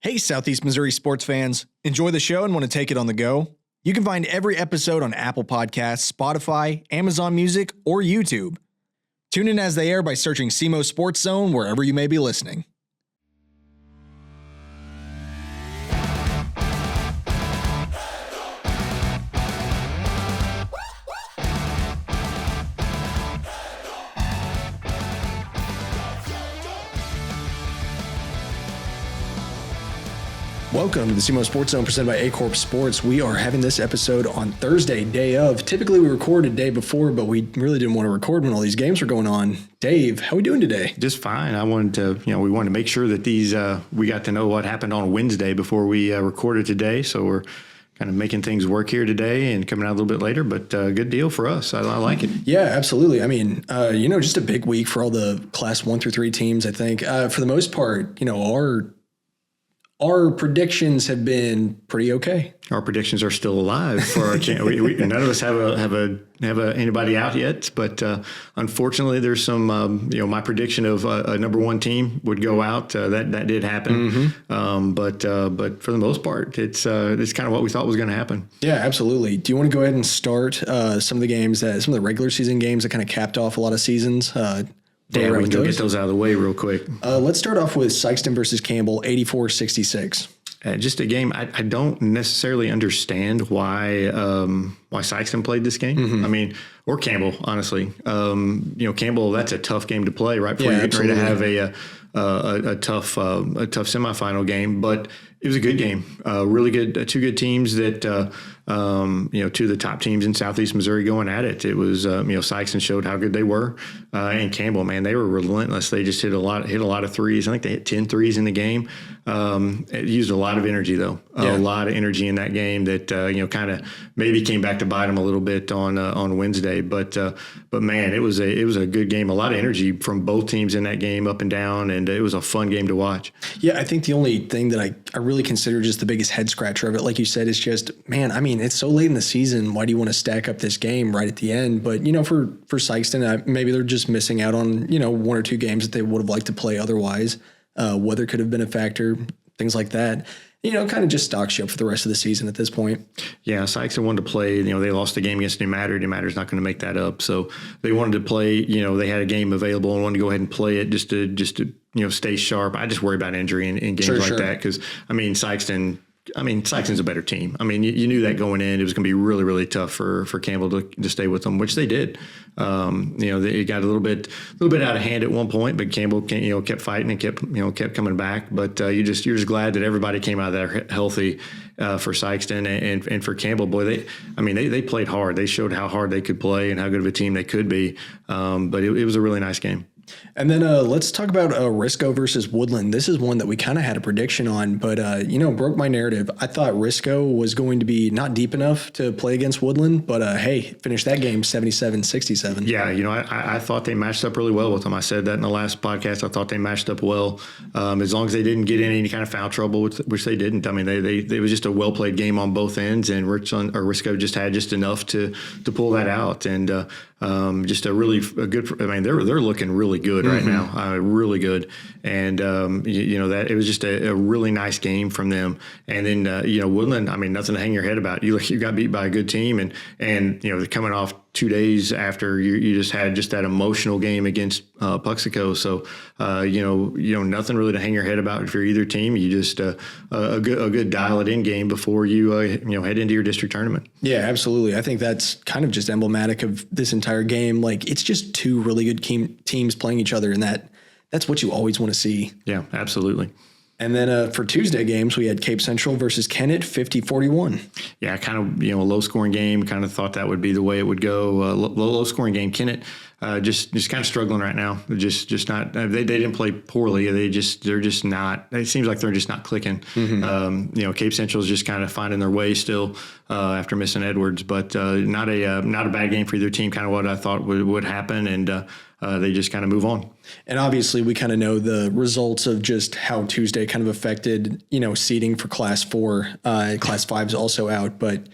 Hey, Southeast Missouri sports fans. Enjoy the show and want to take it on the go? You can find every episode on Apple Podcasts, Spotify, Amazon Music, or YouTube. Tune in as they air by searching SEMO Sports Zone wherever you may be listening. Welcome to the SEMO Sports Zone presented by A-Corp Sports. We are having this episode on Thursday, day of. Typically we record a day before, but we really didn't want to record when all these games were going on. Dave, how are we doing today? Just fine. I wanted to, we wanted to make sure that we got to know what happened on Wednesday before we recorded today. So we're kind of making things work here today and coming out a little bit later, but good deal for us. I like it. Yeah, absolutely. I mean, just a big week for all the Class 1 through 3 teams, I think. For the most part, our predictions have been pretty okay. Our predictions are still alive for our chance. None of us have anybody out yet, but unfortunately, there's some. My prediction of a number one team would go out. That did happen, but for the most part, it's kind of what we thought was going to happen. Yeah, absolutely. Do you want to go ahead and start some of the regular season games that kind of capped off a lot of seasons? Yeah, we can go get those out of the way real quick. Let's start off with Sikeston versus Campbell, 84-66. Just a game. I don't necessarily understand why Sikeston played this game. Mm-hmm. I mean, or Campbell, honestly. Campbell, that's a tough game to play right before you get ready to have a tough semifinal game, but it was a good game. Really good, two good teams that, two of the top teams in Southeast Missouri going at it. It was, Sikeston showed how good they were. And Campbell, man, they were relentless. They just hit a lot of threes. I think they hit 10 threes in the game. It used a lot of energy though. A lot of energy in that game that, kind of maybe came back to bite them a little bit on Wednesday. But man, it was a good game. A lot of energy from both teams in that game, up and down, and it was a fun game to watch. Yeah, I think the only thing that I really consider just the biggest head scratcher of it, like you said, is just, man, I mean, it's so late in the season. Why do you want to stack up this game right at the end? But, for Sikeston, maybe they're just missing out on, one or two games that they would have liked to play otherwise. Weather could have been a factor, things like that. Kind of just stocks you up for the rest of the season at this point. Yeah, Sikeston wanted to play. They lost a game against New Matter. New Matter's not going to make that up. So they wanted to play. They had a game available and wanted to go ahead and play it just to stay sharp. I just worry about injury in games like that because, Sikeston's a better team. You knew that going in. It was going to be really, really tough for Campbell to stay with them, which they did. They got a little bit out of hand at one point, but Campbell, kept fighting and kept coming back. But you're just glad that everybody came out of there healthy for Sikeston and for Campbell. Boy, they played hard. They showed how hard they could play and how good of a team they could be. But it was a really nice game. And then let's talk about Risco versus Woodland. This is one that we kind of had a prediction on, but, broke my narrative. I thought Risco was going to be not deep enough to play against Woodland, but, finished that game 77-67. Yeah, I thought they matched up really well with them. I said that in the last podcast. I thought they matched up well, as long as they didn't get in any kind of foul trouble, which they didn't. It was just a well-played game on both ends, and Risco just had just enough to pull that out. And just a good. They're looking really good right now, really good. And that it was just a really nice game from them. And then Woodland, nothing to hang your head about. You got beat by a good team, and coming off 2 days after you just had just that emotional game against Puxico. So nothing really to hang your head about if you're either team. You just a good dial it in game before you head into your district tournament. Yeah, absolutely. I think that's kind of just emblematic of this entire game. Like, it's just two really good teams playing each other, and that's what you always want to see. Yeah, absolutely. And then for Tuesday games, we had Cape Central versus Kennett, 50-41. Yeah, kind of, a low-scoring game. Kind of thought that would be the way it would go. Low-scoring game. Kennett just kind of struggling right now. Just not. They didn't play poorly. They're just not. It seems like they're just not clicking. Mm-hmm. Cape Central is just kind of finding their way still after missing Edwards, but not a bad game for either team. Kind of what I thought would happen, and they just kind of move on. And obviously we kind of know the results of just how Tuesday kind of affected, seeding for Class 4. Class 5 is also out, but,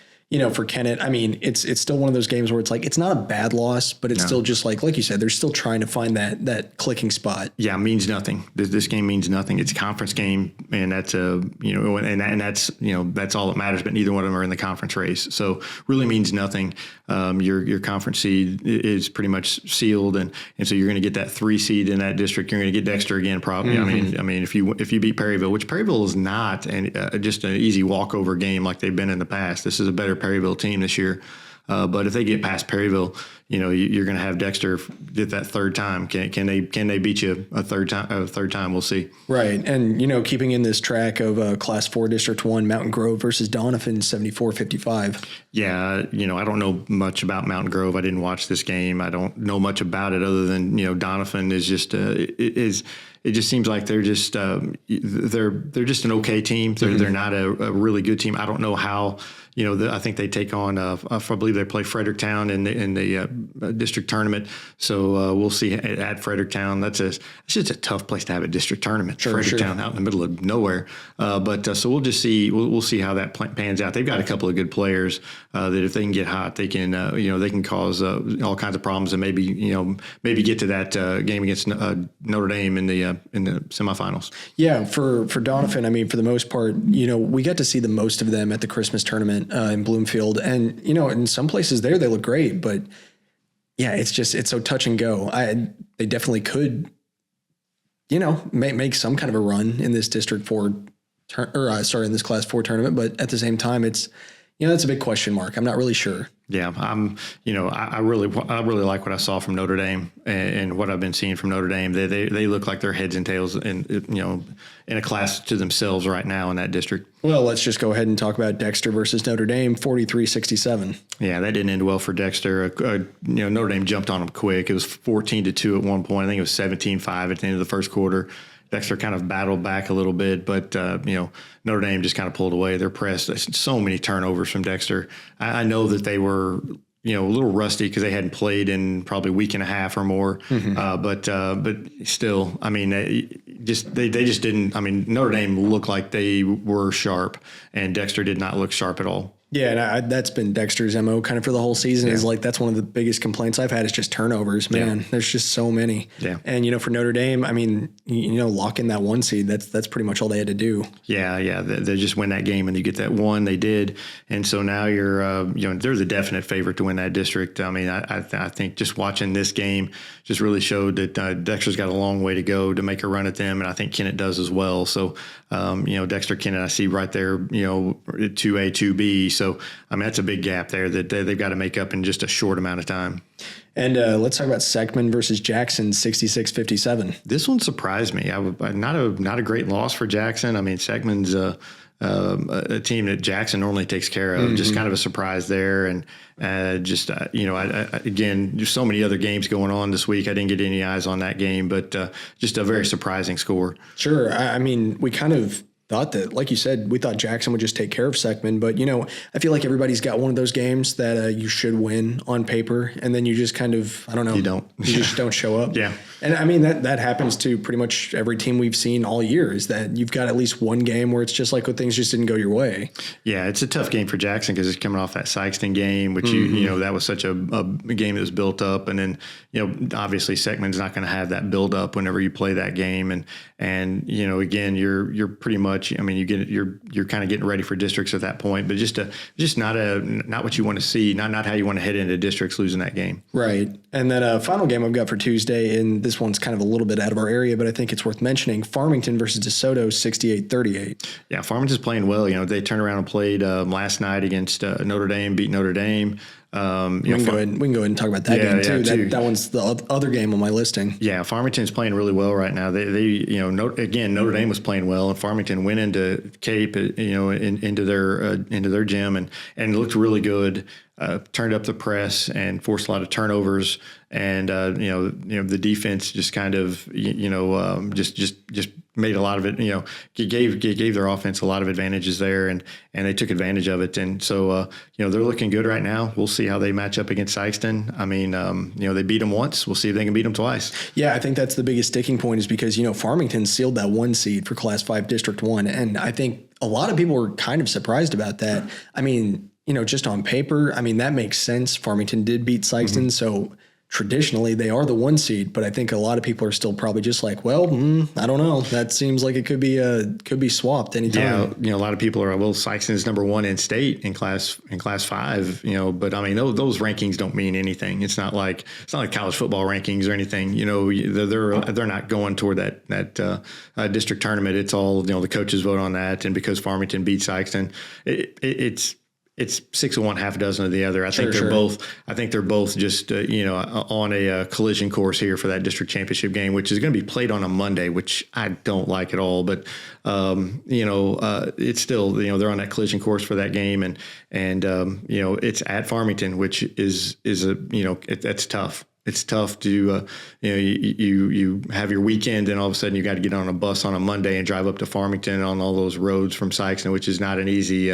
for Kennett, I mean, it's still one of those games where it's like, it's not a bad loss, but it's still just like you said, they're still trying to find that clicking spot. Yeah, it means nothing. This game means nothing. It's a conference game, and that's that's all that matters. But neither one of them are in the conference race, so really means nothing. Your conference seed is pretty much sealed, and so you're going to get that 3 seed in that district. You're going to get Dexter again, probably. I mean, if you beat Perryville, which Perryville is not, and just an easy walkover game like they've been in the past. This is a better Perryville team this year. But if they get past Perryville, you're going to have Dexter get that third time. Can they beat you a third time? We'll see. Right. And, keeping in this track of Class 4 District 1, Mountain Grove versus Donovan, 74-55. Yeah. I don't know much about Mountain Grove. I didn't watch this game. I don't know much about it other than, Donovan is just, it just seems like they're just they're just an okay team. They're not a really good team. I don't know how. I think they take on. I believe they play Fredericktown in the district tournament. So we'll see at Fredericktown. It's just a tough place to have a district tournament. Fredericktown out in the middle of nowhere. So we'll just see. We'll see how that pans out. They've got a couple of good players that if they can get hot, they can they can cause all kinds of problems and maybe get to that game against Notre Dame in the semifinals. Yeah, for Donovan, I mean, for the most part, we got to see the most of them at the Christmas tournament in Bloomfield, and in some places there they look great, but yeah, it's so touch and go. They definitely could, make some kind of a run in this District 4 in this Class 4 tournament, but at the same time, it's that's a big question mark. I'm not really sure. Yeah, I really like what I saw from Notre Dame and what I've been seeing from Notre Dame. They look like they're heads and tails in a class to themselves right now in that district. Well, let's just go ahead and talk about Dexter versus Notre Dame, 43-67. Yeah, that didn't end well for Dexter. Notre Dame jumped on them quick. It was 14-2 at one point. I think it was 17-5 at the end of the first quarter. Dexter kind of battled back a little bit, but, Notre Dame just kind of pulled away. They're pressed. So many turnovers from Dexter. I know that they were, a little rusty because they hadn't played in probably a week and a half or more. But still, I mean, they just didn't. I mean, Notre Dame looked like they were sharp, and Dexter did not look sharp at all. Yeah, and that's been Dexter's MO kind of for the whole season. Is like that's one of the biggest complaints I've had is just turnovers. Man, there's just so many. Yeah, and for Notre Dame, I mean, lock in that 1 seed. That's pretty much all they had to do. Yeah, they just win that game and you get that 1. They did, and so now you're they're the definite favorite to win that district. I mean, I think just watching this game just really showed that Dexter's got a long way to go to make a run at them, and I think Kennett does as well. So Dexter, Kennett, I see right there, 2A, 2B. So, I mean, that's a big gap there that they've got to make up in just a short amount of time. And let's talk about Seckman versus Jackson, 66-57. This one surprised me. Not a great loss for Jackson. I mean, Seckman's a team that Jackson normally takes care of. Just kind of a surprise there. And again, there's so many other games going on this week. I didn't get any eyes on that game, but just a very surprising score. Sure. I mean, we kind of thought that, like you said, we thought Jackson would just take care of Seckman, but I feel like everybody's got one of those games that you should win on paper, and then you just kind of, I don't know, you just don't show up. Yeah. And I mean, that happens to pretty much every team we've seen all year, is that you've got at least one game where it's just like, things just didn't go your way. Yeah, it's a tough game for Jackson because it's coming off that Sikeston game, which that was such a game that was built up, and then obviously Seckman's not going to have that build up whenever you play that game, and again you're pretty much, I mean, you're kind of getting ready for districts at that point, but just not what you want to see, not how you want to head into districts losing that game. Right. And then final game I've got for Tuesday, and this one's kind of a little bit out of our area, but I think it's worth mentioning. Farmington versus DeSoto, 68-38. Yeah, Farmington's playing well. They turned around and played last night against Notre Dame, beat Notre Dame. We can go ahead and talk about that game too. That one's the other game on my listing. Yeah, Farmington's playing really well right now. Notre Dame was playing well, and Farmington went into Cape, into their gym and looked really good. Turned up the press and forced a lot of turnovers, and the defense just kind of just made a lot of it. Gave their offense a lot of advantages there, and they took advantage of it. And so they're looking good right now. We'll see how they match up against Sikeston. I mean, they beat them once. We'll see if they can beat them twice. Yeah, I think that's the biggest sticking point, is because Farmington sealed that 1 seed for Class 5 District 1, and I think a lot of people were kind of surprised about that. I mean, just on paper, I mean, that makes sense. Farmington did beat Sikeston, so traditionally they are the 1 seed, but I think a lot of people are still probably just like, well, I don't know. That seems like it could be swapped anytime. Yeah, a lot of people are, well, Sikeston is number 1 in state in class 5, but I mean, those rankings don't mean anything. It's not like college football rankings or anything. They're not going toward that district tournament. It's all, the coaches vote on that, and because Farmington beat Sikeston, it's 6 of one, half a dozen of the other. I think they're both just on a collision course here for that district championship game, which is going to be played on a Monday, which I don't like at all. But it's still they're on that collision course for that game, and it's at Farmington, which is that's tough. It's tough to, you have your weekend and all of a sudden you got to get on a bus on a Monday and drive up to Farmington on all those roads from Sikeston, which is not an easy,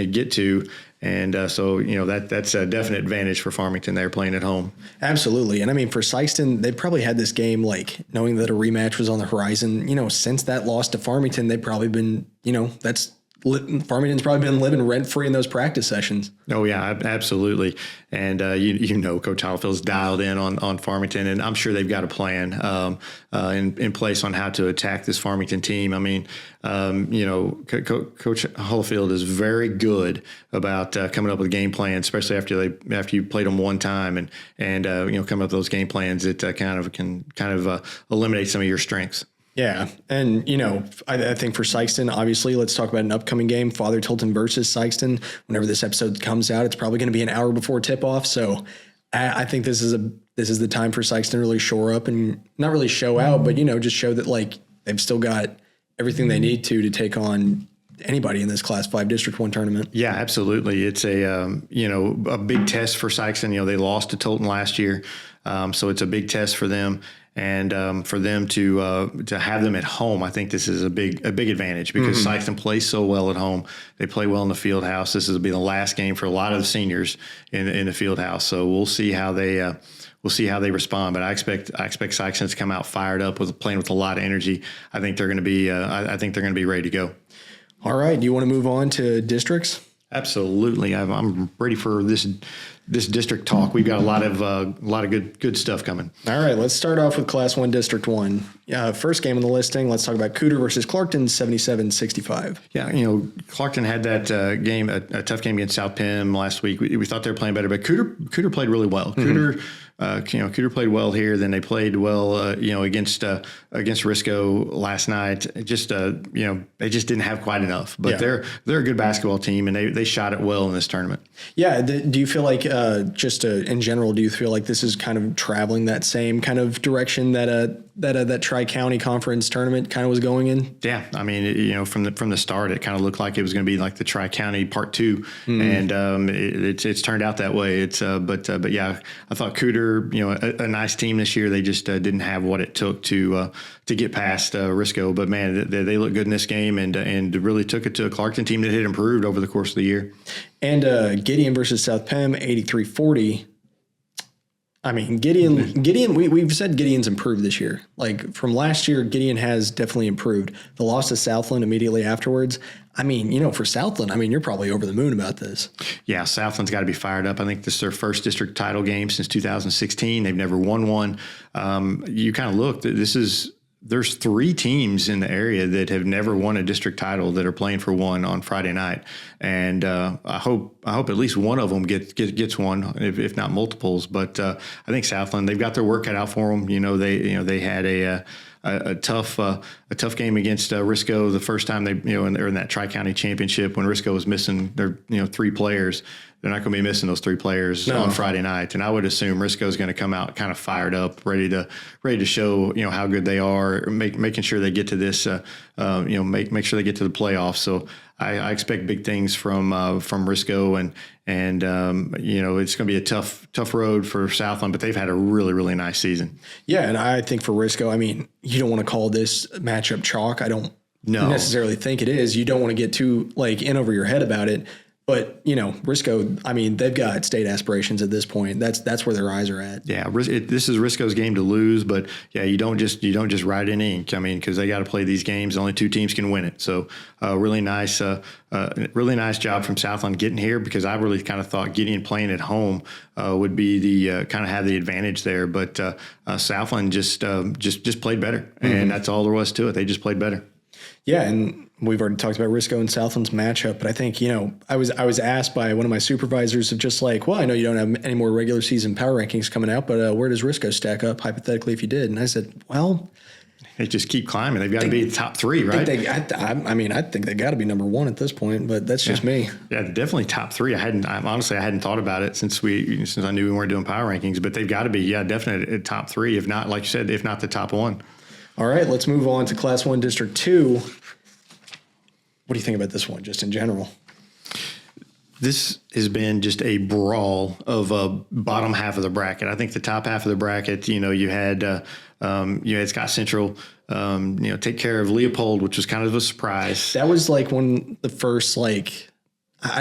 get to. And so, that's a definite advantage for Farmington. They're playing at home. Absolutely. And I mean, for Sikeston, they probably had this game, like knowing that a rematch was on the horizon, since that loss to Farmington, they've probably been, Farmington's probably been living rent free in those practice sessions. Oh yeah, absolutely. And Coach Hollifield's dialed in on Farmington, and I'm sure they've got a plan in place on how to attack this Farmington team. I mean, Coach Hollifield is very good about coming up with game plans, especially after you played them one time and coming up with those game plans. It kind of eliminate some of your strengths. Yeah. And, I think for Sikeston, obviously, let's talk about an upcoming game, Father Tolton versus Sikeston. Whenever this episode comes out, it's probably going to be an hour before tip-off. So I think this is the time for Sikeston to really shore up and not really show out, but, just show that, like, they've still got everything they need to take on anybody in this Class 5 District 1 tournament. Yeah, absolutely. It's a big test for Sikeston. They lost to Tolton last year, so it's a big test for them. And for them to have them at home, I think this is a big advantage because Sikeston plays so well at home. They play well in the field house. This will be the last game for a lot of the seniors in the field house. So we'll see how they respond. But I expect Sikeston to come out fired up playing with a lot of energy. I think they're going to be ready to go. All right. Do you want to move on to districts? Absolutely. I'm ready for this district talk. We've got a lot of good stuff coming. All right, let's start off with Class 1 District 1. First game on the listing, let's talk about Cooter versus Clarkton, 77-65. Yeah, Clarkton had that game, a tough game against South Penn last week. We thought they were playing better, but Cooter played really well. Cooter played well here. Then they played well, against Risco last night. They just didn't have quite enough. But they're a good basketball team, and they shot it well in this tournament. Yeah. Do you feel like in general, do you feel like this is kind of traveling that same kind of direction that Tri-County Conference tournament kind of was going in? Yeah, I mean, from the start, it kind of looked like it was going to be like the Tri-County Part 2, and it's turned out that way. But yeah, I thought Cooter, a nice team this year. They just didn't have what it took to get past Risco. But man, they look good in this game and really took it to a Clarkton team that had improved over the course of the year. And Gideon versus South Penn, 83-40. I mean, Gideon, we've said Gideon's improved this year. Like from last year, Gideon has definitely improved. The loss to Southland immediately afterwards. I mean, for Southland, you're probably over the moon about this. Yeah, Southland's got to be fired up. I think this is their first district title game since 2016. They've never won one. You kind of look, there's 3 teams in the area that have never won a district title that are playing for one on Friday night. And I hope at least one of them gets one, if not multiples. But I think Southland, they've got their work cut out for them. They had a tough game against Risco the first time they in that Tri-County championship when Risco was missing their 3 players. They're not going to be missing those 3 players on Friday night, and I would assume Risco is going to come out kind of fired up, ready to show how good they are, making sure they get to this, make sure they get to the playoffs. So I expect big things from Risco, and it's going to be a tough road for Southland, but they've had a really, really nice season. Yeah, and I think for Risco, you don't want to call this matchup chalk. I don't necessarily think it is. You don't want to get too in over your head about it. But, Risco, I mean, they've got state aspirations at this point. That's where their eyes are at. Yeah, this is Risco's game to lose, but yeah, you don't just write in ink. I mean, because they got to play these games. Only 2 teams can win it. So really nice job from Southland getting here, because I really kind of thought Gideon playing at home would be the kind of have the advantage there. But Southland just played better, and that's all there was to it. They just played better. Yeah, and we've already talked about Risco and Southland's matchup, but I think, I was asked by one of my supervisors of just like, well, I know you don't have any more regular season power rankings coming out, but where does Risco stack up hypothetically if you did? And I said, well, they just keep climbing. They've got to be the top 3, right? I think they got to be number 1 at this point, but that's just me. Yeah, definitely top 3. I hadn't thought about it since I knew we weren't doing power rankings, but they've got to be, definitely at top 3, if not, like you said, if not the top 1. All right, let's move on to Class 1 District 2. What do you think about this one, just in general? This has been just a brawl of bottom half of the bracket. I think the top half of the bracket, you had Scott Central, take care of Leopold, which was kind of a surprise. That was like one of the first, I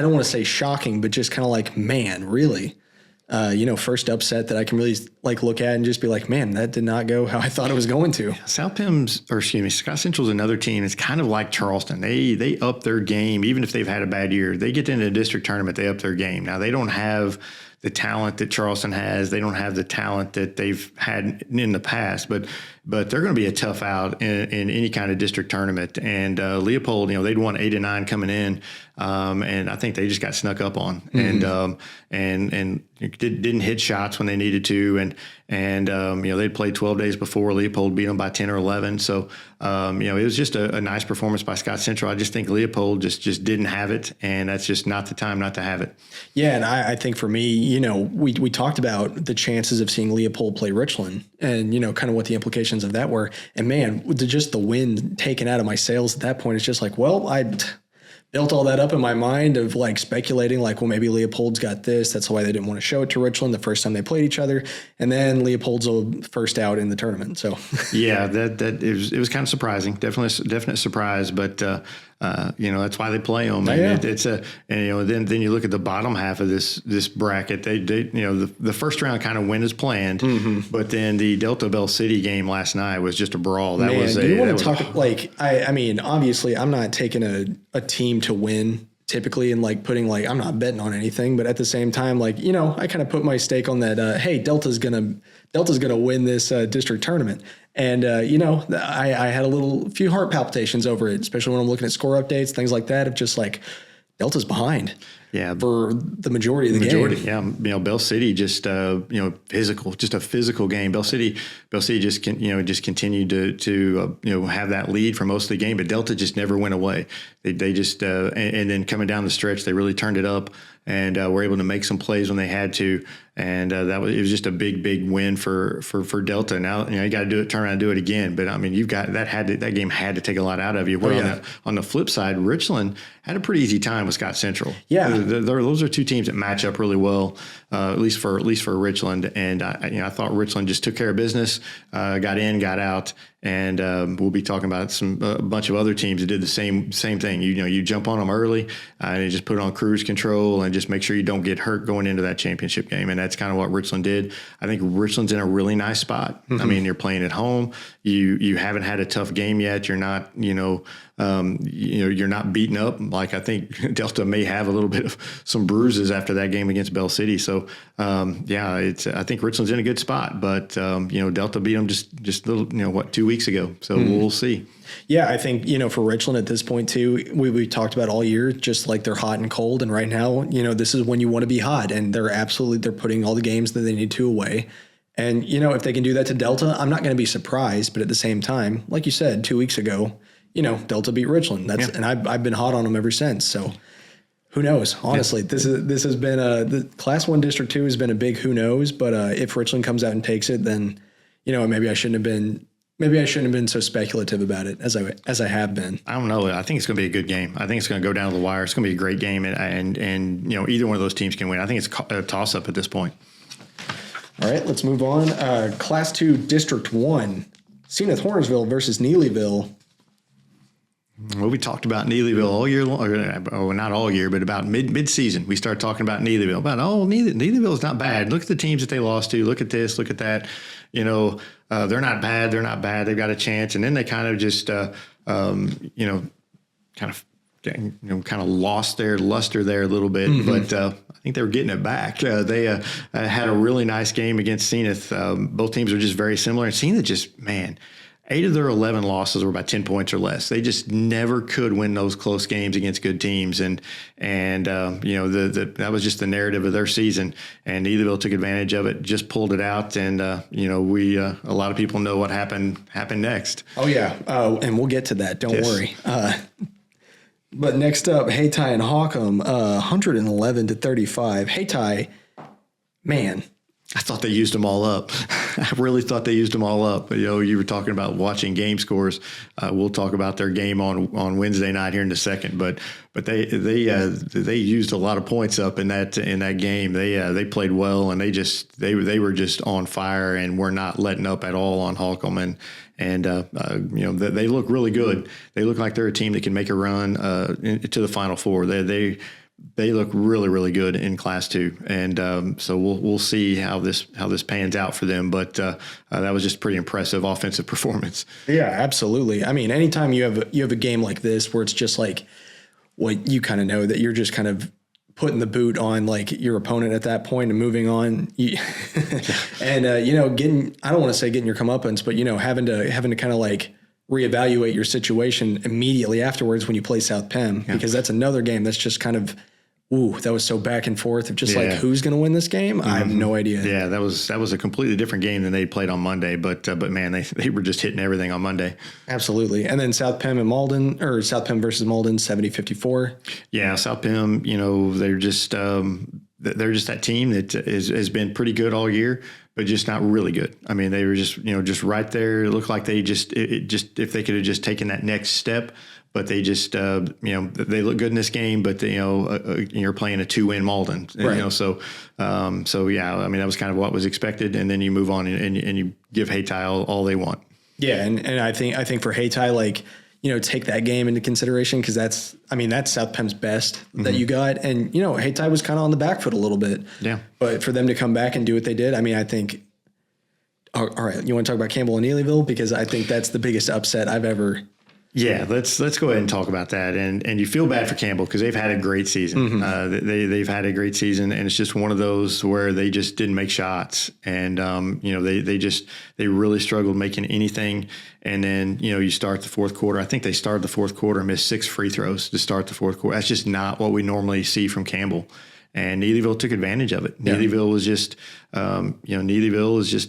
don't want to say shocking, but just kind of like, man, really? First upset that I can really look at and just be like, man, that did not go how I thought it was going to. Scott Central's another team. It's kind of like Charleston. They up their game. Even if they've had a bad year, they get into a district tournament, they up their game. Now, they don't have the talent that Charleston has. They don't have the talent that they've had in the past, but they're going to be a tough out in any kind of district tournament. And Leopold, they'd won 8 and 9 coming in, and I think they just got snuck up on, and didn't hit shots when they needed to, and they'd played 12 days before. Leopold beat them by 10 or 11. So it was just a nice performance by Scott Central. I just think Leopold just didn't have it, and that's just not the time not to have it. Yeah, and I think for me, we talked about the chances of seeing Leopold play Richland, and kind of what the implications of that were. And man, just the wind taken out of my sails at that point, it's just like, well, I built all that up in my mind of speculating well, maybe Leopold's got this. That's why they didn't want to show it to Richland the first time they played each other. And then Leopold's first out in the tournament. So yeah, it was kind of surprising. Definite surprise, but that's why they play them. And then you look at the bottom half of this bracket. They the first round kind of went as planned, but then the Delta Bell City game last night was just a brawl. Do you want to talk I mean, obviously I'm not taking a team to win typically and putting I'm not betting on anything, but at the same time, I kind of put my stake on that. Hey, Delta's gonna win this district tournament. And, I had a few heart palpitations over it, especially when I'm looking at score updates, things like that, of just Delta's behind. Yeah, for the majority of the game. Yeah, Bell City just physical, just a physical game. Bell City just continued to have that lead for most of the game, but Delta just never went away. They just and then coming down the stretch, they really turned it up and were able to make some plays when they had to. And it was just a big win for Delta. Now you got to turn around and do it again. But I mean, you've got that game had to take a lot out of you. On the flip side, Richland had a pretty easy time with Scott Central. Yeah, those are 2 teams that match up really well, at least for Richland. And I thought Richland just took care of business, got in, got out. And we'll be talking about a bunch of other teams that did the same thing. You jump on them early and you just put it on cruise control and just make sure you don't get hurt going into that championship game. And that's kind of what Richland did. I think Richland's in a really nice spot. I mean, you're playing at home. You haven't had a tough game yet. You're not you're not beaten up. I think Delta may have a little bit of some bruises after that game against Bell City. So I think Richland's in a good spot. But Delta beat them just a little 2 weeks ago. So we'll see. Yeah, I think, for Richland at this point too, we talked about all year, just they're hot and cold. And right now, this is when you want to be hot, and they're putting all the games that they need to away. And, if they can do that to Delta, I'm not going to be surprised. But at the same time, like you said, 2 weeks ago, Delta beat Richland. And I've been hot on them ever since. So who knows? Honestly, this has been the Class 1 District 2 has been a big who knows. But if Richland comes out and takes it, then, maybe I shouldn't have been so speculative about it as I have been. I don't know. I think it's going to be a good game. I think it's going to go down to the wire. It's going to be a great game, and either one of those teams can win. I think it's a toss-up at this point. All right, let's move on. Class 2 District 1, Zenith Hornersville versus Neelyville. Well, we talked about Neelyville all year long, or not all year, but about mid-season. We started talking about Neelyville. Neelyville's not bad. Look at the teams that they lost to. Look at this. Look at that. They're not bad. They're not bad. They've got a chance. And then they kind of just, kind of lost their luster there a little bit. Mm-hmm. But I think they were getting it back. They had a really nice game against Zenith. Both teams are just very similar. And Zenith just, 8 of their 11 losses were by 10 points or less. They just never could win those close games against good teams. And that was just the narrative of their season. And Neelyville took advantage of it, just pulled it out. And, a lot of people know what happened next. Oh, yeah. And we'll get to that. Don't worry. But next up, Hayti and Hawcom, 111-35. Hayti, man. I thought they used them all up. I really thought they used them all up. You were talking about watching game scores. We'll talk about their game on Wednesday night here in a second. But they used a lot of points up in that game. They played well, and they were just on fire and were not letting up at all on Hawcom. And they look really good. They look like they're a team that can make a run to the Final Four. They look really, really good in Class 2, and so we'll see how this pans out for them. But that was just pretty impressive offensive performance. Yeah, absolutely. I mean, anytime you have a game like this where it's just like what you kind of know that you're just kind of putting the boot on like your opponent at that point and moving on, and getting, I don't want to say getting your comeuppance, but having to kind of like reevaluate your situation immediately afterwards when you play South Penn, because that's another game that's just kind of, that was so back and forth of just like, who's going to win this game? Mm-hmm. I have no idea. Yeah, that was a completely different game than they played on Monday, but man, they were just hitting everything on Monday. Absolutely. And then South Penn and Malden, or South Penn versus Malden, 70-54. Yeah, South Penn, they're just that team that has been pretty good all year, but just not really good. I mean, they were just right there. It looked like they if they could have just taken that next step, but they just, they look good in this game, but you're playing a 2-win Malden, right. So yeah, I mean, that was kind of what was expected. And then you move on and you give Hayti all they want. Yeah. And I think for Hayti, take that game into consideration, because that's South Penn's best that you got. And, Hayti was kind of on the back foot a little bit. Yeah. But for them to come back and do what they did, I think, all right, you want to talk about Campbell and Neelyville? Because I think that's the biggest upset I've ever. Yeah, let's go ahead and talk about that. And you feel bad for Campbell because they've had a great season. Mm-hmm. They've had a great season, and it's just one of those where they just didn't make shots, and they really struggled making anything. And then you start the fourth quarter. I think they started the fourth quarter and missed 6 free throws to start the fourth quarter. That's just not what we normally see from Campbell. And Neelyville took advantage of it. Yeah. Neelyville was just,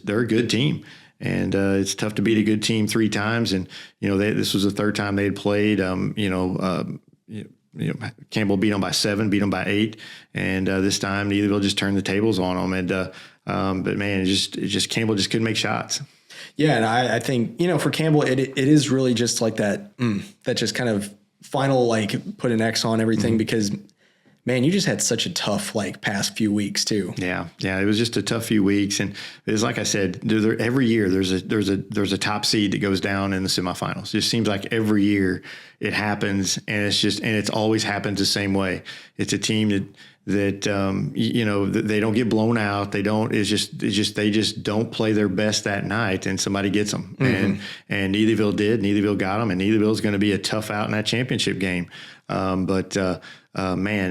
they're a good team. And it's tough to beat a good team 3 times. And, this was the 3rd time they had played. Campbell beat them by 7, beat them by 8. And this time Neelyville just turned the tables on them. And, but man, Campbell just couldn't make shots. Yeah. And I think, for Campbell, it is really just like that just kind of final, put an X on everything, mm-hmm. because man, you just had such a tough past few weeks too. Yeah, it was just a tough few weeks, and it's like I said, every year there's a top seed that goes down in the semifinals. It just seems like every year it happens, and it's always happens the same way. It's a team that they don't get blown out. They just don't play their best that night, and somebody gets them. Mm-hmm. And Neelyville did. Neelyville got them, and Neelyville is going to be a tough out in that championship game. Man,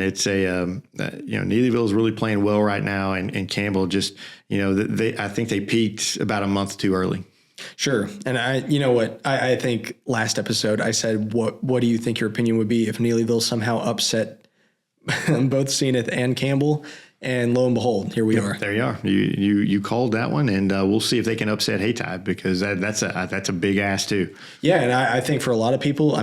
it's Neelyville is really playing well right now, and Campbell just, I think they peaked about a month too early. Sure. And I think last episode I said, what do you think your opinion would be if Neelyville somehow upset both Zenith and Campbell? And lo and behold, here we are. There you are. You called that one, and we'll see if they can upset Hayti, because that's a big ask too. Yeah, and I think for a lot of people,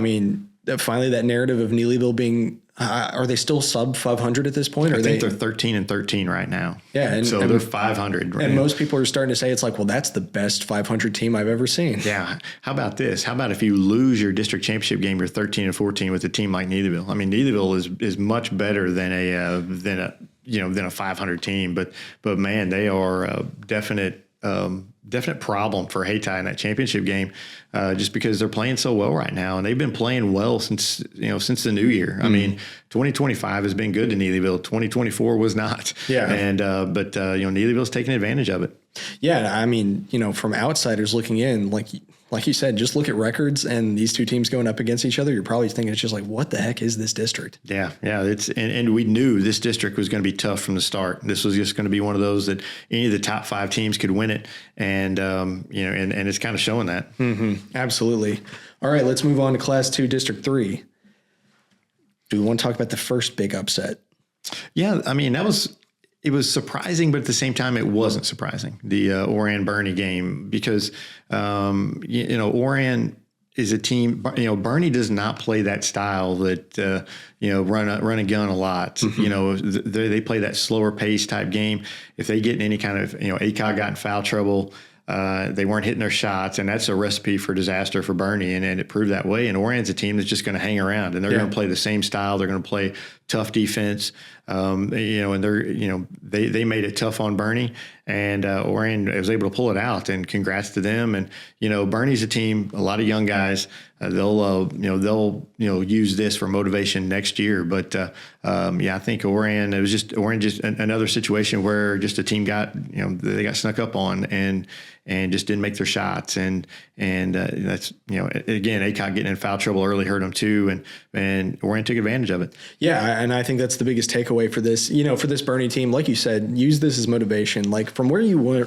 finally that narrative of Neelyville being, are they still sub 500 at this point? I think they're 13-13 right now. Yeah. And they're 500. Right? And most people are starting to say, it's that's the best 500 team I've ever seen. Yeah. How about this? How about if you lose your district championship game, you're 13-14 with a team like Neelyville? Neelyville is much better than a 500 team, but man, they are a definite, definite problem for Hayti in that championship game, just because they're playing so well right now, and they've been playing well since the new year. I mean, 2025 has been good to Neelyville. 2024 was not. Yeah. And but Neelyville's taking advantage of it. Yeah, I mean, from outsiders looking in, like you said, just look at records and these two teams going up against each other. You're probably thinking it's just like, what the heck is this district? Yeah. It's and we knew this district was going to be tough from the start. This was just going to be one of those that any of the top 5 teams could win it, and and it's kind of showing that. Mm-hmm. Absolutely. All right, let's move on to Class 2, District 3. Do we want to talk about the first big upset? Yeah, I mean it was surprising, but at the same time, it wasn't surprising. The Oran-Bernie game, because Oran is a team. Bernie does not play that style that run and gun a lot. Mm-hmm. They play that slower pace type game. If they get in any kind of ACOG got in foul trouble, they weren't hitting their shots, and that's a recipe for disaster for Bernie, and it proved that way. And Oran's a team that's just going to hang around, and they're going to play the same style. They're going to play tough defense, and they made it tough on Bernie, and Oran was able to pull it out. And congrats to them. And Bernie's a team, a lot of young guys. They'll use this for motivation next year. But I think Oran just another situation where just a team got they got snuck up on and just didn't make their shots, and that's again ACOG getting in foul trouble early hurt them too, and Oran took advantage of it. Yeah, and I think that's the biggest takeaway for this. For this Bernie team, like you said, use this as motivation. Like from where you were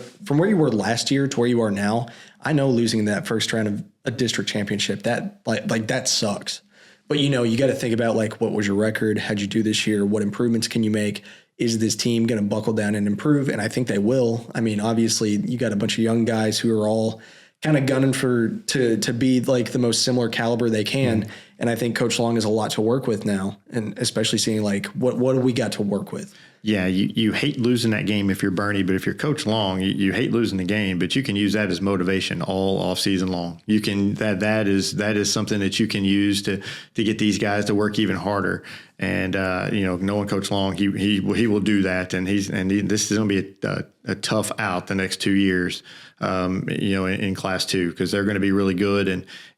last year to where you are now. I know losing that first round of a district championship, that that sucks. But you got to think about what was your record? How'd you do this year? What improvements can you make? Is this team going to buckle down and improve? And I think they will. I mean, obviously, you got a bunch of young guys who are all kind of gunning to be the most similar caliber they can. Mm-hmm. And I think Coach Long has a lot to work with now, and especially seeing what do we got to work with. Yeah, you hate losing that game if you're Bernie, but if you're Coach Long, you hate losing the game, but you can use that as motivation all off season long. You can that is something that you can use to get these guys to work even harder. And knowing Coach Long, he will do that, and this is going to be a tough out the next 2 years, in Class 2, because they're going to be really good,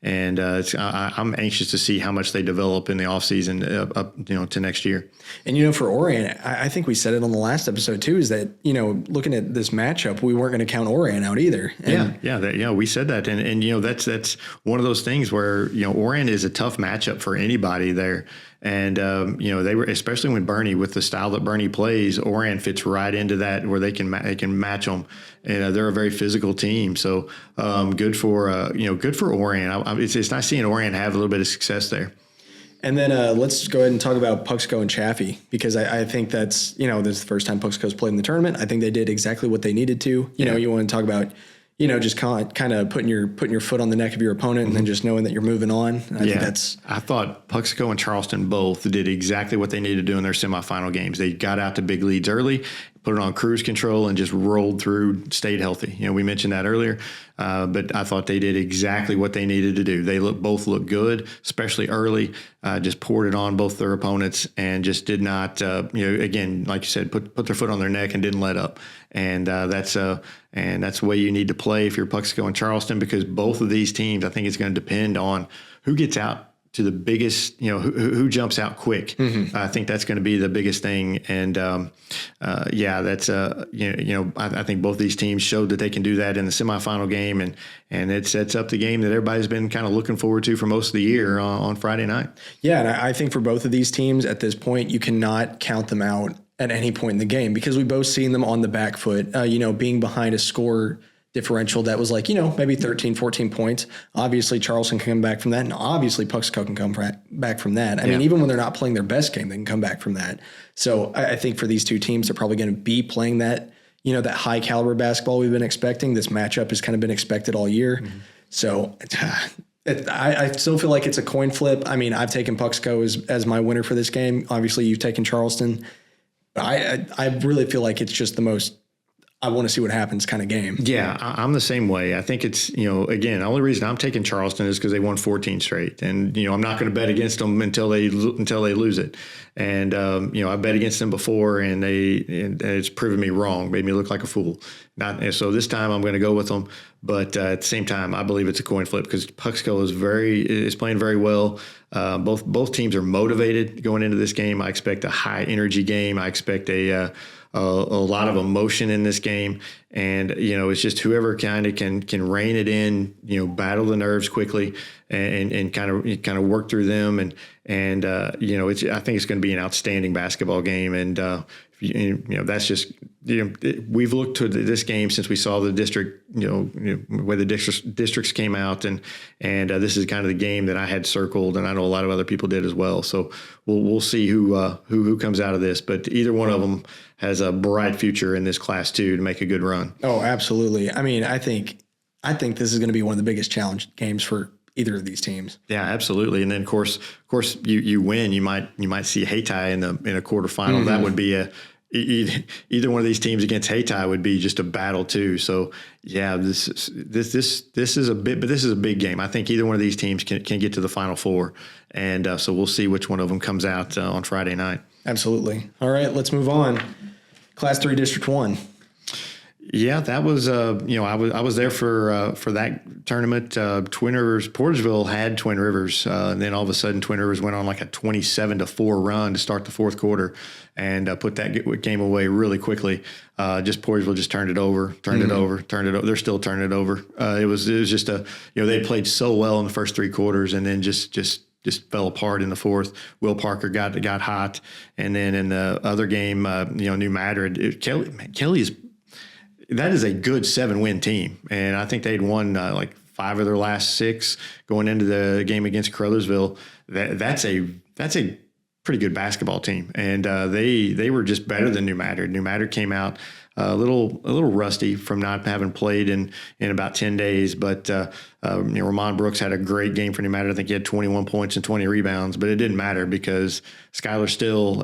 and I'm anxious to see how much they develop in the off season up to next year. And for Oran, I think we said it on the last episode too, is that looking at this matchup, we weren't going to count Oran out either. And we said that, and that's one of those things where Oran is a tough matchup for anybody there. And, they were, especially when Bernie, with the style that Bernie plays, Oran fits right into that, where they can match them. And they're a very physical team. So good for Oran. It's nice seeing Oran have a little bit of success there. And then let's go ahead and talk about Puxco and Chaffee, because I think that's, this is the first time Puxco's played in the tournament. I think they did exactly what they needed to. You want to talk about just kind of putting your foot on the neck of your opponent, and then just knowing that you're moving on. I thought Puxco and Charleston both did exactly what they needed to do in their semifinal games. They got out to big leads early, put it on cruise control, and just rolled through, stayed healthy. We mentioned that earlier, but I thought they did exactly what they needed to do. They both looked good, especially early, just poured it on both their opponents, and just did not, again, like you said, put their foot on their neck and didn't let up. And that's the way you need to play if you're Puxco and Charleston, because both of these teams, I think it's going to depend on who gets out to the biggest, who jumps out quick. Mm-hmm. I think that's going to be the biggest thing. And that's I think both these teams showed that they can do that in the semifinal game, and it sets up the game that everybody's been kind of looking forward to for most of the year on Friday night. Yeah, and I think for both of these teams at this point, you cannot count them out at any point in the game, because we've both seen them on the back foot, being behind a score differential that was maybe 13, 14 points. Obviously, Charleston can come back from that, and obviously Puxco can come back from that. I mean, even when they're not playing their best game, they can come back from that. So I think for these two teams, they're probably going to be playing that, that high caliber basketball we've been expecting. This matchup has kind of been expected all year. Mm-hmm. So I still feel like it's a coin flip. I mean, I've taken Puxco as my winner for this game. Obviously, you've taken Charleston. I really feel like it's just the most I want to see what happens kind of game. Yeah, I'm the same way. I think it's, again, the only reason I'm taking Charleston is because they won 14 straight. And, I'm not going to bet against them until they lose it. And I bet against them before, and it's proven me wrong, made me look like a fool. So this time I'm going to go with them, but at the same time, I believe it's a coin flip because Puxco is playing very well. Both teams are motivated going into this game. I expect a high energy game. I expect a lot of emotion in this game, and it's just whoever kind of can rein it in, battle the nerves quickly, and kind of work through them, and I think it's going to be an outstanding basketball game, and that's just we've looked to this game since we saw the district, where the districts came out, and this is kind of the game that I had circled, and I know a lot of other people did as well. So we'll see who comes out of this, but either one of them has a bright future in this Class 2 to make a good run. Oh, absolutely. I mean, I think this is going to be one of the biggest challenge games for either of these teams. Yeah, absolutely. And then of course you win, you might see Hayti in a quarterfinal. Mm-hmm. That would be either one of these teams against Hayti would be just a battle too. So yeah, this is a big game. I think either one of these teams can get to the Final Four, and so we'll see which one of them comes out on Friday night. Absolutely. All right, let's move on. Class 3 District 1. Yeah, that was I was there for that tournament. Twin Rivers, Portersville had Twin Rivers, and then all of a sudden Twin Rivers went on like a 27-4 run to start the fourth quarter, and put that game away really quickly. Portersville just turned it over. They're still turning it over. It was just they played so well in the first three quarters, and then just fell apart in the fourth. Will Parker got hot, and then in the other game, New Madrid, Kelly is. That is a good 7-win team, and I think they'd won like 5 of their last 6 going into the game against Crothersville. That's a pretty good basketball team, and they were just better than New Madrid. New Madrid came out a little rusty from not having played in about 10 days, but Ramon Brooks had a great game for New Madrid. I think he had 21 points and 20 rebounds, but it didn't matter because Skylar Still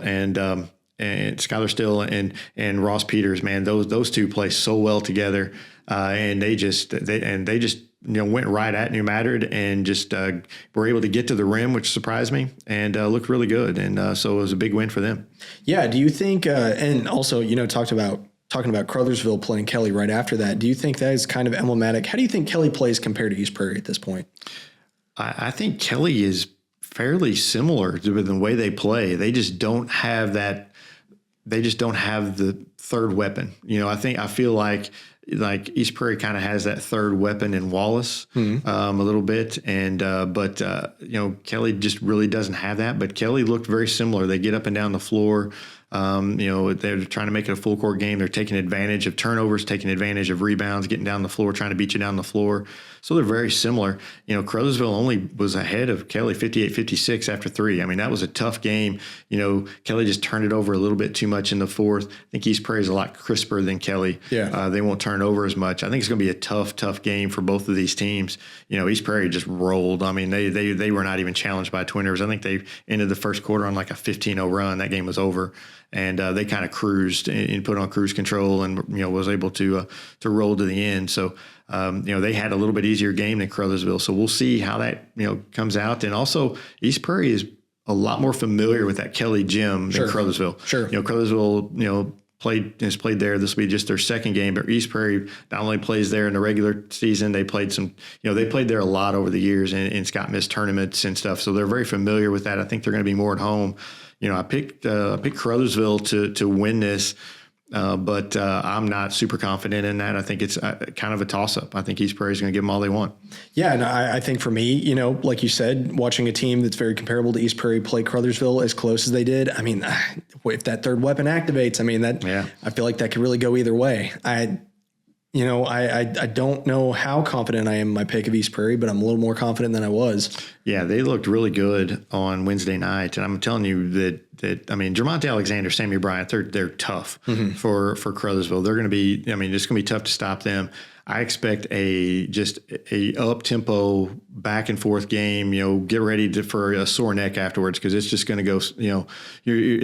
and Ross Peters, man, those two play so well together, and they just went right at New Madrid and just were able to get to the rim, which surprised me, and looked really good, and so it was a big win for them. Yeah, do you think? And also, talking about Crothersville playing Kelly right after that, do you think that is kind of emblematic? How do you think Kelly plays compared to East Prairie at this point? I think Kelly is fairly similar to the way they play. They just don't have that. They just don't have the third weapon. I feel like East Prairie kind of has that third weapon in Wallace a little bit. And, but Kelly just really doesn't have that, but Kelly looked very similar. They get up and down the floor. They're trying to make it a full court game. They're taking advantage of turnovers, taking advantage of rebounds, getting down the floor, trying to beat you down the floor. So they're very similar. Crothersville only was ahead of Kelly 58-56 after 3. I mean, that was a tough game. Kelly just turned it over a little bit too much in the fourth. I think East Prairie is a lot crisper than Kelly. Yeah. They won't turn over as much. I think it's going to be a tough game for both of these teams. East Prairie just rolled. I mean, they were not even challenged by Twin Rivers. I think they ended the first quarter on like a 15-0 run. That game was over. And they kind of cruised and put on cruise control and was able to roll to the end. So they had a little bit easier game than Crothersville. So we'll see how that comes out. And also East Prairie is a lot more familiar with that Kelly gym than Crothersville. Sure. Crothersville has played there. This will be just their second game. But East Prairie not only plays there in the regular season, they played they played there a lot over the years and Scott missed tournaments and stuff. So they're very familiar with that. I think they're going to be more at home. I picked Crothersville to win this, but I'm not super confident in that. I think it's kind of a toss-up. I think East Prairie is going to give them all they want. Yeah, and I think for me, like you said, watching a team that's very comparable to East Prairie play Crothersville as close as they did, I mean, if that third weapon activates, I feel like that could really go either way. I don't know how confident I am in my pick of East Prairie, but I'm a little more confident than I was. Yeah, they looked really good on Wednesday night, and I'm telling you that Jermonte Alexander, Sammy Bryant, they're tough for Crothersville. They're going to be, it's going to be tough to stop them. I expect a up-tempo, back-and-forth game. Get ready for a sore neck afterwards because it's just going to go, it's going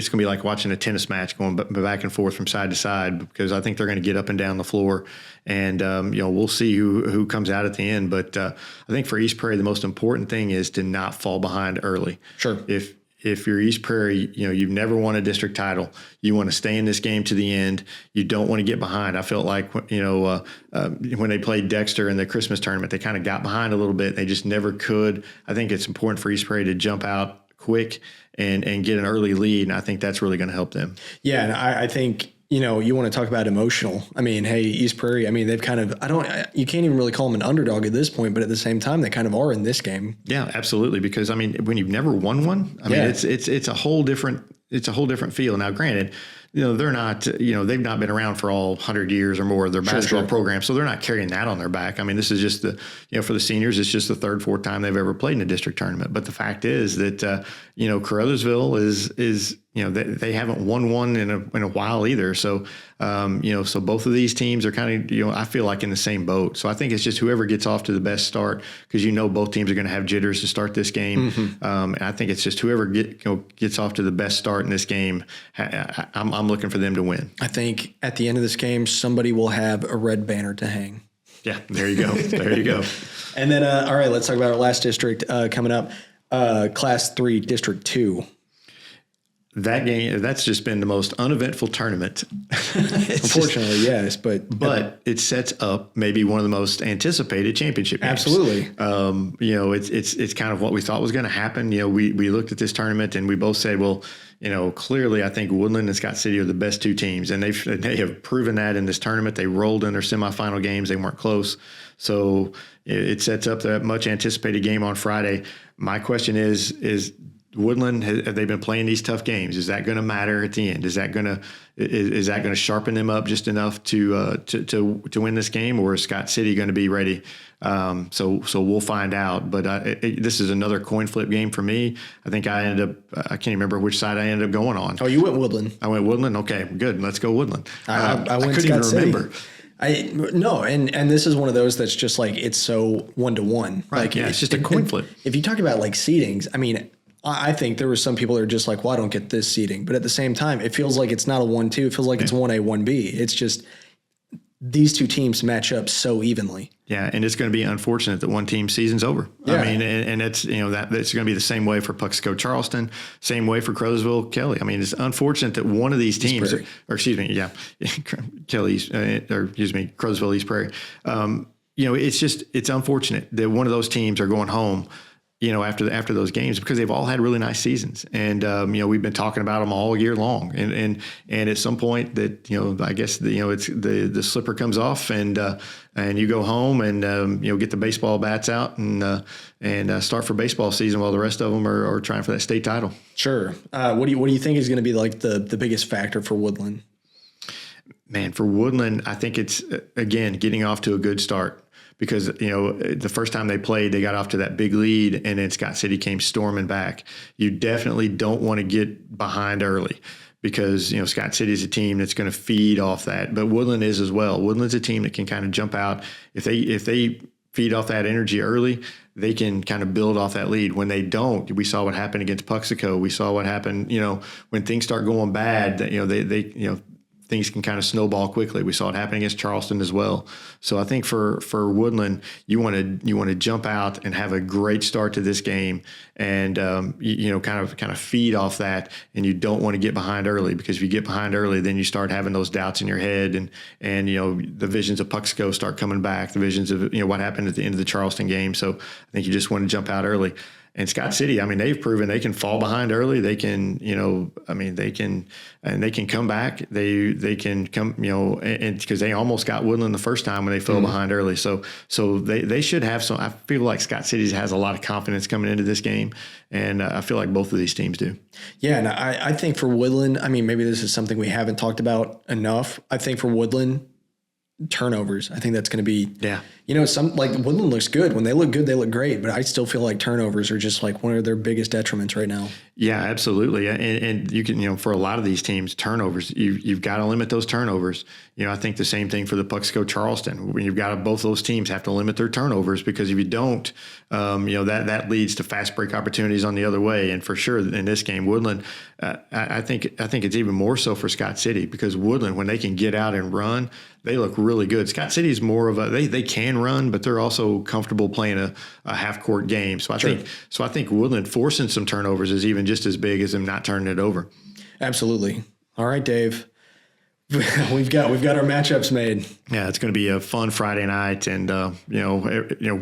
to be like watching a tennis match going back and forth from side to side because I think they're going to get up and down the floor. And, we'll see who comes out at the end. But I think for East Prairie, the most important thing is to not fall behind early. Sure. if you're East Prairie, you've never won a district title. You want to stay in this game to the end. You don't want to get behind. I felt like, when they played Dexter in the Christmas tournament, they kind of got behind a little bit. They just never could. I think it's important for East Prairie to jump out quick and get an early lead. And I think that's really going to help them. Yeah. And I think, you want to talk about emotional. I mean, hey, East Prairie, I mean, they've kind of, you can't even really call them an underdog at this point, but at the same time, they kind of are in this game. Yeah, absolutely. Because I mean, when you've never won one, I mean, it's a whole different feel. Now, granted, they're not, they've not been around for all 100 years or more of their basketball program. So they're not carrying that on their back. I mean, this is just for the seniors, it's just the third, fourth time they've ever played in a district tournament. But the fact is that, Caruthersville is they haven't won one in a while either. So, so both of these teams are kind of, I feel like in the same boat. So I think it's just whoever gets off to the best start, because both teams are going to have jitters to start this game. Mm-hmm. And I think it's just whoever gets off to the best start in this game. I'm looking for them to win. I think at the end of this game, somebody will have a red banner to hang. Yeah, there you go. There you go. And then, all right, let's talk about our last district coming up, Class 3, District 2. That game, that's just been the most uneventful tournament. Unfortunately, yes, but it sets up maybe one of the most anticipated championship games. Absolutely. It's kind of what we thought was going to happen. We looked at this tournament and we both said, well, clearly I think Woodland and Scott City are the best two teams, and they have proven that in this tournament. They rolled in their semifinal games; they weren't close. So it sets up that much anticipated game on Friday. My question is Woodland, have they been playing these tough games? Is that going to matter at the end? Is that going to sharpen them up just enough to win this game, or is Scott City going to be ready? So we'll find out. But this is another coin flip game for me. I think I can't remember which side I ended up going on. Oh, you went Woodland. I went Woodland. Okay, good. Let's go Woodland. I went couldn't even remember. And this is one of those that's just like it's so 1-to-1. Right. Like it's just a coin flip. If you talk about like seedings, I mean, I think there were some people that are just like, well, I don't get this seating. But at the same time, it feels like it's not a 1-2. It feels like it's 1A, 1B. It's just these two teams match up so evenly. Yeah, and it's going to be unfortunate that one team's season's over. Yeah. I mean, and it's that's going to be the same way for Puxico Charleston, same way for Crowsville Kelly. I mean, it's unfortunate that one of these teams, Crowsville East Prairie. It's unfortunate that one of those teams are going home after those games, because they've all had really nice seasons. And, we've been talking about them all year long. And at some point that, I guess, it's the slipper comes off and you go home and, get the baseball bats out and start for baseball season while the rest of them are trying for that state title. Sure. What do you think is going to be like the biggest factor for Woodland? Man, for Woodland, I think it's, again, getting off to a good start. Because, the first time they played, they got off to that big lead, and then Scott City came storming back. You definitely don't want to get behind early, because, Scott City is a team that's going to feed off that. But Woodland is as well. Woodland's a team that can kind of jump out. If they feed off that energy early, they can kind of build off that lead. When they don't, we saw what happened against Puxico. We saw what happened, when things start going bad, that, things can kind of snowball quickly. We saw it happen against Charleston as well. So I think for Woodland, you want to jump out and have a great start to this game, and kind of feed off that. And you don't want to get behind early, because if you get behind early, then you start having those doubts in your head, and the visions of Puxico start coming back. The visions of what happened at the end of the Charleston game. So I think you just want to jump out early. And Scott City, I mean, they've proven they can fall behind early. They can, they can come back. They can come, and because they almost got Woodland the first time when they fell behind early. So they should have some. I feel like Scott City has a lot of confidence coming into this game, and I feel like both of these teams do. Yeah, and I think for Woodland, I mean, maybe this is something we haven't talked about enough. I think for Woodland, turnovers. I think that's going to be, some like Woodland looks good. When they look good, they look great. But I still feel like turnovers are just like one of their biggest detriments right now. Yeah, absolutely. And you can, for a lot of these teams, turnovers, you've got to limit those turnovers. I think the same thing for the Puxico Charleston. You've got to, both those teams have to limit their turnovers, because if you don't, that leads to fast break opportunities on the other way. And for sure in this game, Woodland, I think it's even more so for Scott City, because Woodland, when they can get out and run, they look really good. Scott City is more of they can run, but they're also comfortable playing a half court game. So I think Woodland forcing some turnovers is even just as big as them not turning it over. Absolutely. All right, Dave. We've got our matchups made. Yeah, it's going to be a fun Friday night, and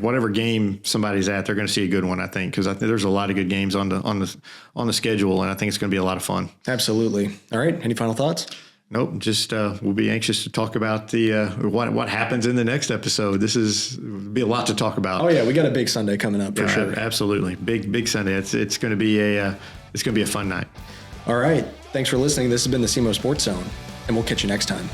whatever game somebody's at, they're going to see a good one. I think because there's a lot of good games on the schedule, and I think it's going to be a lot of fun. Absolutely. All right. Any final thoughts? Nope. Just we'll be anxious to talk about the what happens in the next episode. Will be a lot to talk about. Oh yeah, we got a big Sunday coming up for sure. Absolutely, big Sunday. It's going to be a fun night. All right. Thanks for listening. This has been the SEMO Sports Zone, and we'll catch you next time.